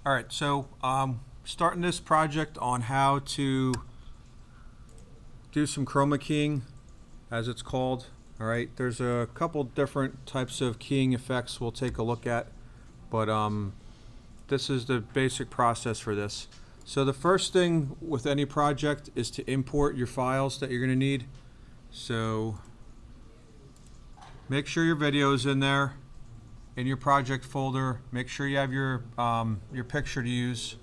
Alright, so starting this project on how to do some chroma keying, as it's called. Alright, there's a couple different types of keying effects we'll take a look at, but this is the basic process for this. So the first thing with any project is to import your files that you're going to need. So make sure your video is in there, in your project folder. Make sure you have your picture to use.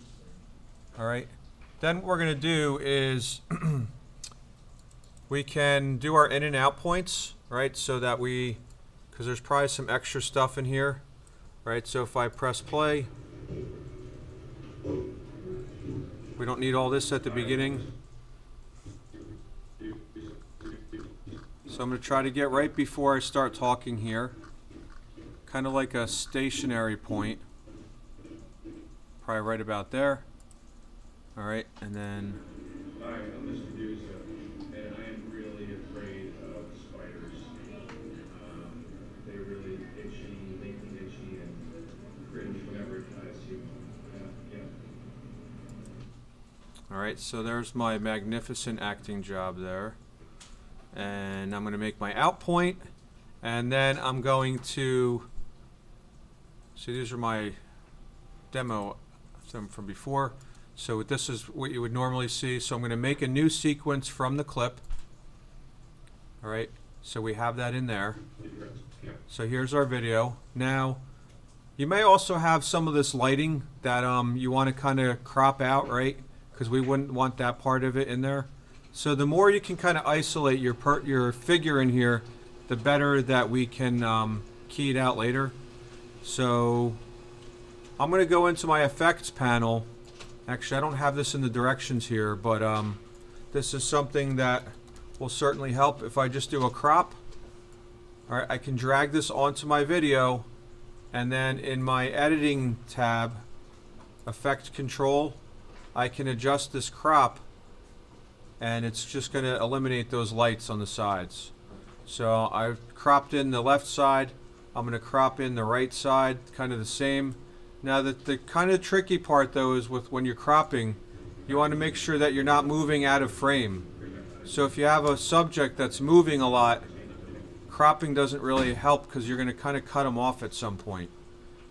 All right. Then what we're going to do is we can do our in and out points, right? So that because there's probably some extra stuff in here, right? So if I press play, we don't need all this at the beginning. So I'm going to try to get right before I start talking here, kind of like a stationary point, probably right about there. All right, and then. Hi, I'm Mr. Dusa, and I am really afraid of spiders. They're really itchy, make me itchy, and cringe whenever I see them. All right, so there's my magnificent acting job there. And I'm going to make my out point, and then I'm going to, see, these are my demo from before. So this is what you would normally see. So I'm going to make a new sequence from the clip. All right, so we have that in there. So here's our video. Now, you may also have some of this lighting that you want to kind of crop out, right? Because we wouldn't want that part of it in there. So the more you can kind of isolate your figure in here, the better that we can key it out later. So I'm going to go into my effects panel. Actually, I don't have this in the directions here, but this is something that will certainly help if I just do a crop. All right, I can drag this onto my video, and then in my editing tab, effect control, I can adjust this crop, and it's just going to eliminate those lights on the sides. So I've cropped in the left side. I'm going to crop in the right side, kind of the same. Now the kind of tricky part though is when you're cropping, you want to make sure that you're not moving out of frame. So if you have a subject that's moving a lot, cropping doesn't really help because you're going to kind of cut them off at some point.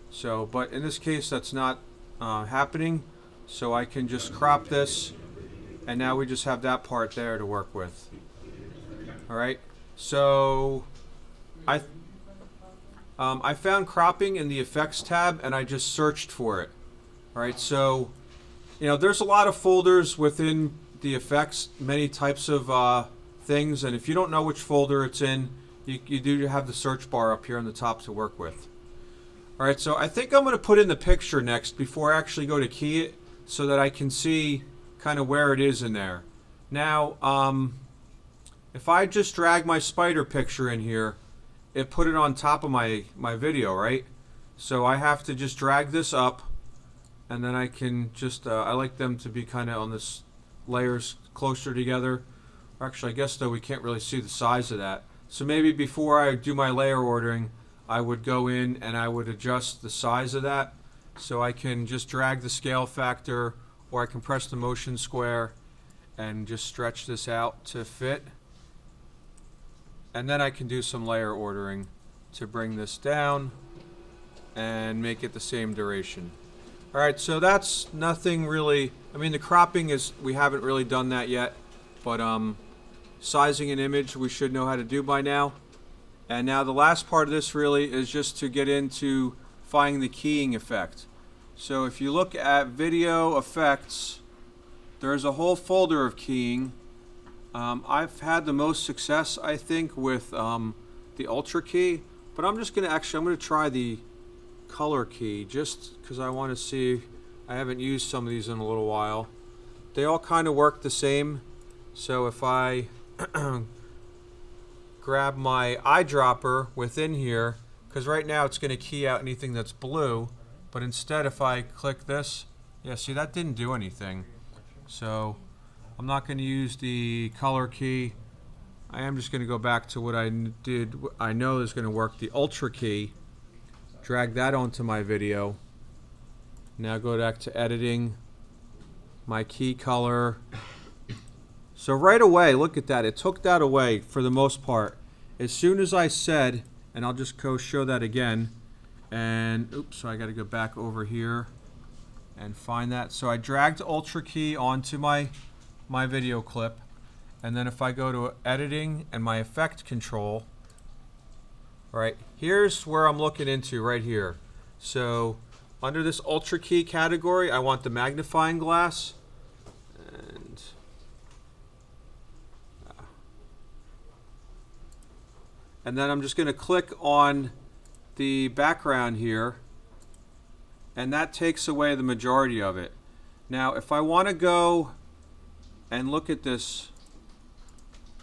So, but in this case that's not happening. So I can just crop this, and now we just have that part there to work with. All right. So I found cropping in the effects tab, and I just searched for it. All right. So, there's a lot of folders within the effects, many types of things, and if you don't know which folder it's in, you do have the search bar up here on the top to work with. All right. So I think I'm going to put in the picture next before I actually go to key it, so that I can see kind of where it is in there. Now, if I just drag my spider picture in here, it put it on top of my video, right? So I have to just drag this up, and then I can just, I like them to be kind of on this layers closer together. Actually, I guess though we can't really see the size of that. So maybe before I do my layer ordering, I would go in and I would adjust the size of that. So I can just drag the scale factor, or I can press the motion square and just stretch this out to fit. And then I can do some layer ordering to bring this down and make it the same duration. All right, so that's nothing really. I mean, the cropping is, we haven't really done that yet, but sizing an image we should know how to do by now. And now the last part of this really is just to get into finding the keying effect. So if you look at video effects, there's a whole folder of keying. I've had the most success, I think, with the Ultra key, but I'm going to try the color key just because I want to see. I haven't used some of these in a little while. They all kind of work the same. So if I grab my eyedropper within here, because right now it's going to key out anything that's blue, but instead if I click this, yeah, see, that didn't do anything. So I'm not going to use the color key. I am just going to go back to what I did. I know is going to work, the Ultra key. Drag that onto my video. Now go back to editing, my key color. So right away, look at that. It took that away for the most part. As soon as I said, and I'll just go show that again. And oops, so I got to go back over here and find that. So I dragged Ultra Key onto my video clip. And then if I go to editing and my effect control, all right, here's where I'm looking into right here. So under this Ultra Key category, I want the magnifying glass. And then I'm just going to click on the background here, and that takes away the majority of it. Now, if I want to go and look at this,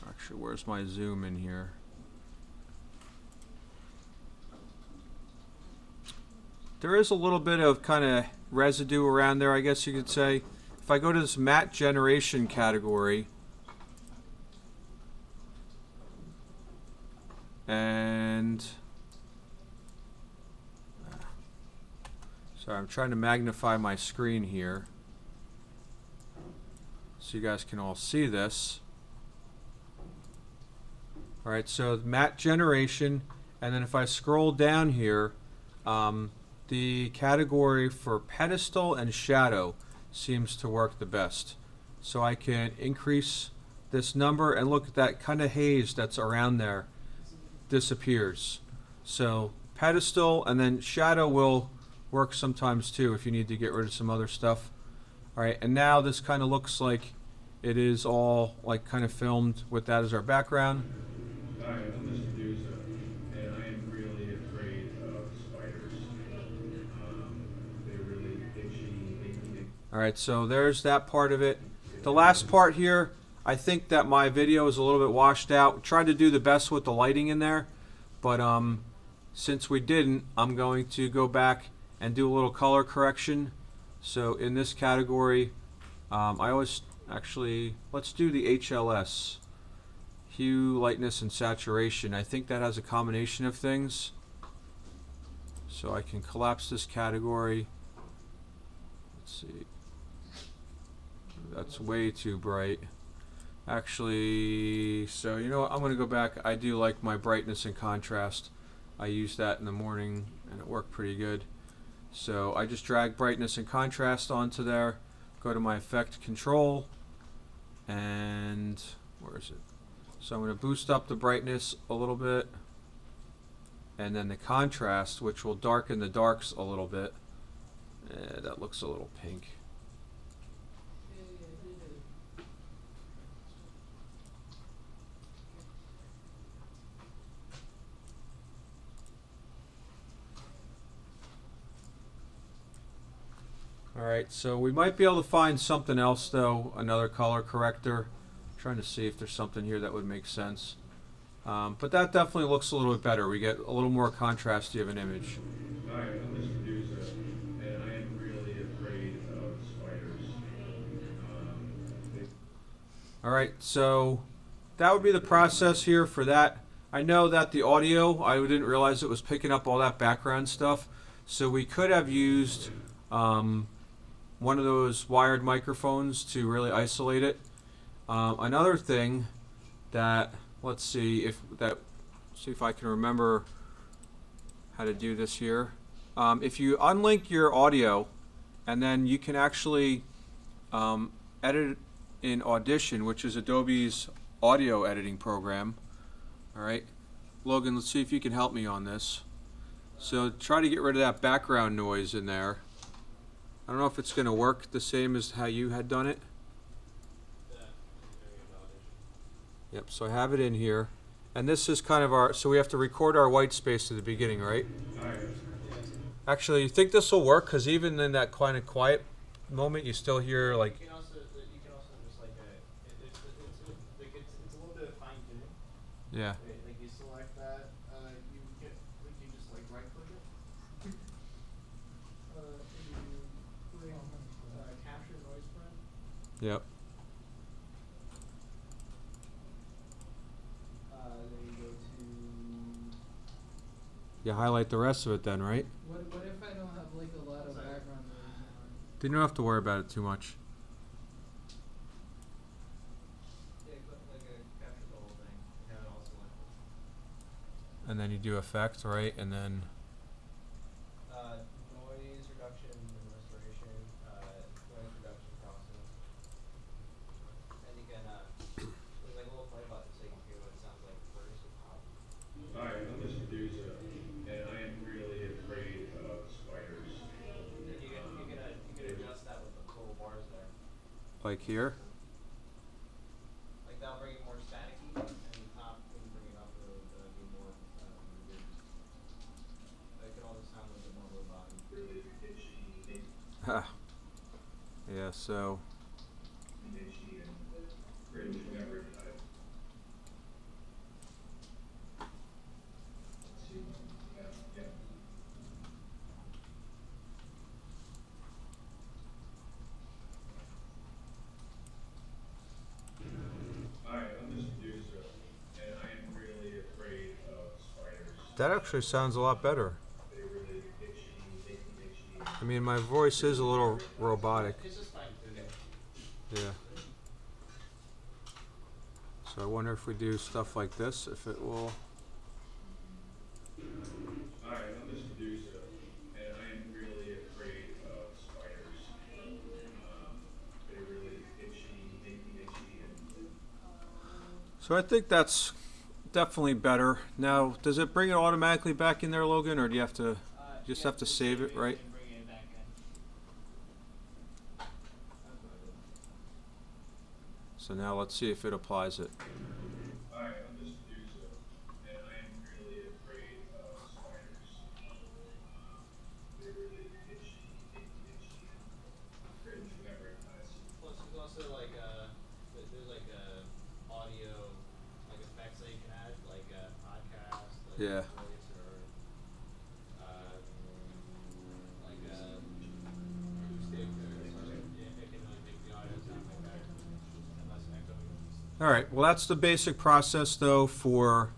actually, where's my zoom in here? There is a little bit of kind of residue around there, I guess you could say. If I go to this matte generation category, and sorry, I'm trying to magnify my screen here so you guys can all see this. Alright, so matte generation, and then if I scroll down here, the category for pedestal and shadow seems to work the best. So I can increase this number, and look at that kind of haze that's around there disappears. So pedestal, and then shadow will work sometimes too if you need to get rid of some other stuff. Alright, and now this kind of looks like it is all like kind of filmed with that as our background. Hi, I'm Mr. Dusa, and I am really afraid of spiders. They're really itchy. Alright, so there's that part of it. The last part here, I think that my video is a little bit washed out. Tried to do the best with the lighting in there, but since we didn't, I'm going to go back and do a little color correction. So in this category, I always actually, let's do the HLS, hue, lightness, and saturation. I think that has a combination of things. So I can collapse this category. Let's see. That's way too bright. Actually, so you know what, I'm going to go back. I do like my brightness and contrast. I used that in the morning and it worked pretty good. So I just drag brightness and contrast onto there, go to my effect control, and where is it? So I'm going to boost up the brightness a little bit, and then the contrast, which will darken the darks a little bit. That looks a little pink. Alright, so we might be able to find something else though, another color corrector. I'm trying to see if there's something here that would make sense. But that definitely looks a little bit better. We get a little more contrasty of an image. Hi, I'm Mr. Dusa, and I am really afraid of spiders. Alright, so that would be the process here for that. I know that the audio, I didn't realize it was picking up all that background stuff. So we could have used one of those wired microphones to really isolate it. Another thing that, let's see if I can remember how to do this here. If you unlink your audio, and then you can actually edit in Audition, which is Adobe's audio editing program. Alright, Logan, let's see if you can help me on this. So try to get rid of that background noise in there. I don't know if it's going to work the same as how you had done it. Yep, so I have it in here. And this is kind of our, so we have to record our white space at the beginning, right? Actually, you think this will work? Because even in that kind of quiet moment, you still hear like... You can also just like, it's a little bit of fine tuning. Yeah. Like you select that, you just like right click it. You click capture noise blend. Yep. Then you go to. You highlight the rest of it then, right? What if I don't have like a lot of background noise? But you don't have to worry about it too much. Yeah, capture the whole thing and have it all selected. And then you do effect, right? And then Noise reduction and restoration, noise reduction process. And you can, there's like a little play button so you can hear what it sounds like first. Hi, I'm Mr. Dusa, and I am really afraid of spiders. And you can adjust that with the little bars there. like here. Like that'll bring it more staticky, and the top when you bring it up it'll be more weird. It can all just sound a little bit more robotic. Really itchy, Yeah, so itchy, and cringe whenever it type. Let's see. Yeah. Hi, I'm Mr. Dusa, and I am really afraid of spiders. that actually sounds a lot better. They're really itchy. I mean, my voice is a little robotic. It's just fine tuning. Yeah. So I wonder if we do stuff like this, if it will. Hi, I'm Mr. Dusa, and I am really afraid of spiders. They're really itchy, and So I think that's definitely better. Now, does it bring it automatically back in there, Logan, or do you have to just have to save it, right? And bring it back in. So now let's see if it applies it. hi, I'm Mr. Dusa, and I am really afraid of spiders. They're really itchy, and cringe whenever it touches. Plus, there's also like there's like audio like effects that you can add, like podcast, like Yeah. voice or like acoustic, or it can like make the audio sound like that and less echoey. All right. Well, that's the basic process, though, for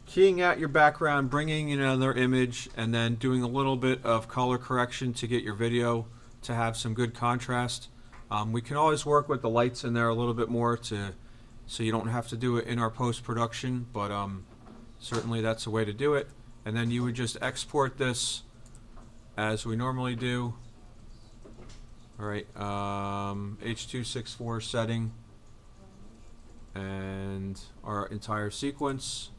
keying out your background, bringing in another image, and then doing a little bit of color correction to get your video to have some good contrast. We can always work with the lights in there a little bit more so you don't have to do it in our post-production, but certainly that's a way to do it. And then you would just export this as we normally do. All right, H.264 setting and our entire sequence.